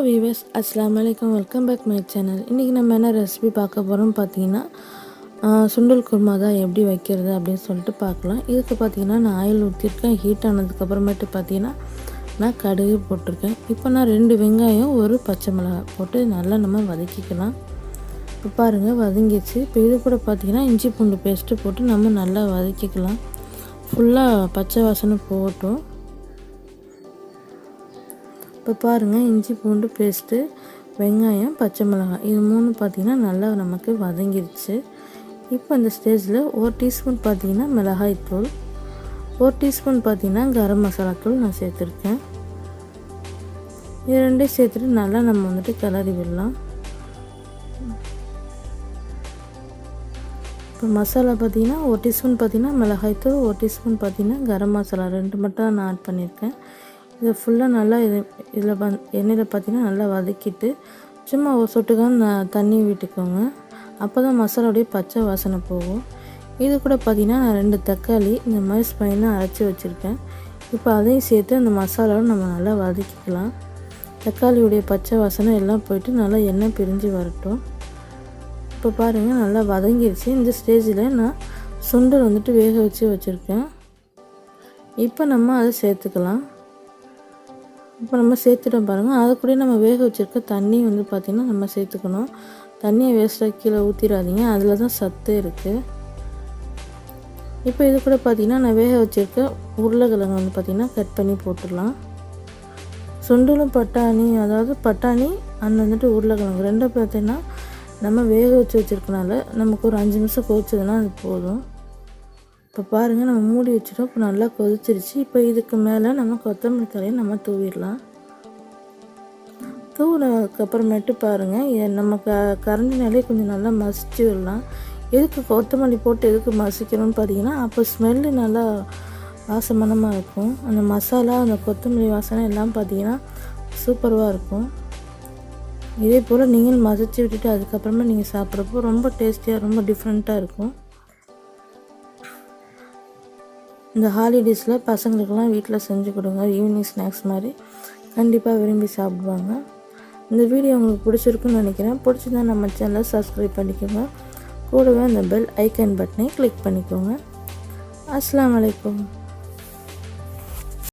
Viewers, அஸ்ஸலாமு அலைக்கும். Welcome back my channel. இன்றைக்கி நம்ம என்ன ரெசிபி பார்க்க போகிறோம் பார்த்தீங்கன்னா, சுண்டல் குருமா தான் எப்படி வைக்கிறது அப்படின்னு சொல்லிட்டு பார்க்கலாம். இதுக்கு பார்த்தீங்கன்னா நான் ஆயில் ஊற்றிருக்கேன். ஹீட் ஆனதுக்கப்புறமேட்டு பார்த்தீங்கன்னா நான் கடுகு போட்டிருக்கேன். இப்போ நான் 2 வெங்காயம், 1 பச்சை மிளகாய் போட்டு நல்லா நம்ம வதக்கிக்கலாம். இப்போ பாருங்கள் வதங்கிச்சு. இப்போ இது கூட பார்த்தீங்கன்னா இஞ்சி பூண்டு பேஸ்ட்டு போட்டு நம்ம நல்லா வதக்கிக்கலாம். ஃபுல்லாக பச்சை வாசனை போகட்டும். இப்போ பாருங்கள், இஞ்சி பூண்டு பேஸ்ட்டு, வெங்காயம், பச்சை மிளகாய் இது 3 பார்த்திங்கன்னா நல்லா நமக்கு வதங்கிடுச்சு. இப்போ இந்த ஸ்டேஜில் 1 டீஸ்பூன் பார்த்திங்கன்னா மிளகாய்த்தூள், 1 டீஸ்பூன் பார்த்திங்கன்னா கரம் மசாலா தூள் நான் சேர்த்துருக்கேன். இது 2 சேர்த்துட்டு நல்லா நம்ம வந்துட்டு கிளறி விடலாம். இப்போ மசாலா பார்த்திங்கன்னா 1 டீஸ்பூன் பார்த்திங்கன்னா மிளகாய்த்தூள், 1 டீஸ்பூன் பார்த்திங்கன்னா கரம் மசாலா 2 மட்டும் நான் ஆட் பண்ணியிருக்கேன். இதை ஃபுல்லாக நல்லா இதில் எண்ணெயில் பார்த்திங்கன்னா நல்லா வதக்கிட்டு சும்மா ஒரு சொட்டுக்கான தண்ணி விட்டுக்கோங்க. அப்போ தான் மசாலாவுடைய பச்சை வாசனை போகும். இது கூட பார்த்திங்கன்னா நான் 2 தக்காளி இந்த மாதிரி ஸ்பைனாக அரைச்சி வச்சுருக்கேன். இப்போ அதையும் சேர்த்து அந்த மசாலாவை நம்ம நல்லா வதக்கிக்கலாம். தக்காளியுடைய பச்சை வாசனை எல்லாம் போயிட்டு நல்லா எண்ணெய் பிரிஞ்சு வரட்டும். இப்போ பாருங்கள் நல்லா வதங்கிடுச்சு. இந்த ஸ்டேஜில் நான் சுண்டல் வந்துட்டு வேக வச்சு வச்சுருக்கேன். இப்போ நம்ம அதை சேர்த்துக்கலாம். இப்போ நம்ம சேர்த்துட்டோம் பாருங்கள். அது கூட நம்ம வேக வச்சுருக்க தண்ணி வந்து பார்த்திங்கன்னா நம்ம சேர்த்துக்கணும். தண்ணியை வேஸ்ட்டாக கீழே ஊற்றிடாதீங்க, அதில் தான் சத்து இருக்குது. இப்போ இது கூட பார்த்திங்கன்னா நான் வேக வச்சுருக்க உருளைக்கிழங்கு வந்து பார்த்திங்கன்னா கட் பண்ணி போட்டுடலாம். சுண்டலும் பட்டாணி, அதாவது பட்டாணி அண்ட் வந்துட்டு உருளைக்கிழங்கு 2 பார்த்திங்கன்னா நம்ம வேக வச்சுருக்கனால நமக்கு ஒரு 5 நிமிஷம் கொதிச்சதுன்னா அது போதும். இப்போ பாருங்கள் நம்ம மூடி வச்சுட்டோம். இப்போ நல்லா கொதிச்சிருச்சு. இப்போ இதுக்கு மேலே நம்ம கொத்தமல்லி தழையை நம்ம தூவிடலாம். தூவினதுக்கப்புறமேட்டு பாருங்கள் நம்ம கரண்டினாலே கொஞ்சம் நல்லா மசிச்சு விடலாம். எதுக்கு கொத்தமல்லி போட்டு எதுக்கு மசிக்கணும்னு பார்த்தீங்கன்னா அப்போ ஸ்மெல்லு நல்லா வாசமனமாக இருக்கும். அந்த மசாலா அந்த கொத்தமல்லி வாசனை எல்லாம் பார்த்தீங்கன்னா சூப்பராக இருக்கும். இதே போல் நீங்கள் மசிச்சு விட்டுட்டு அதுக்கப்புறமா நீங்கள் சாப்பிட்றப்போ ரொம்ப டேஸ்டியாக ரொம்ப டிஃப்ரெண்ட்டாக இருக்கும். இந்த ஹாலிடேஸில் பசங்களுக்கெல்லாம் வீட்டில் செஞ்சு கொடுங்க. ஈவினிங் ஸ்நாக்ஸ் மாதிரி கண்டிப்பாக விரும்பி சாப்பிடுவாங்க. இந்த வீடியோ உங்களுக்கு பிடிச்சிருக்குன்னு நினைக்கிறேன். பிடிச்சிருந்தா நம்ம சேனலை சப்ஸ்கிரைப் பண்ணிக்கோங்க. கூடவே அந்த பெல் ஐக்கன் பட்டனை கிளிக் பண்ணிக்கோங்க. அஸ்ஸலாமு அலைக்கும்.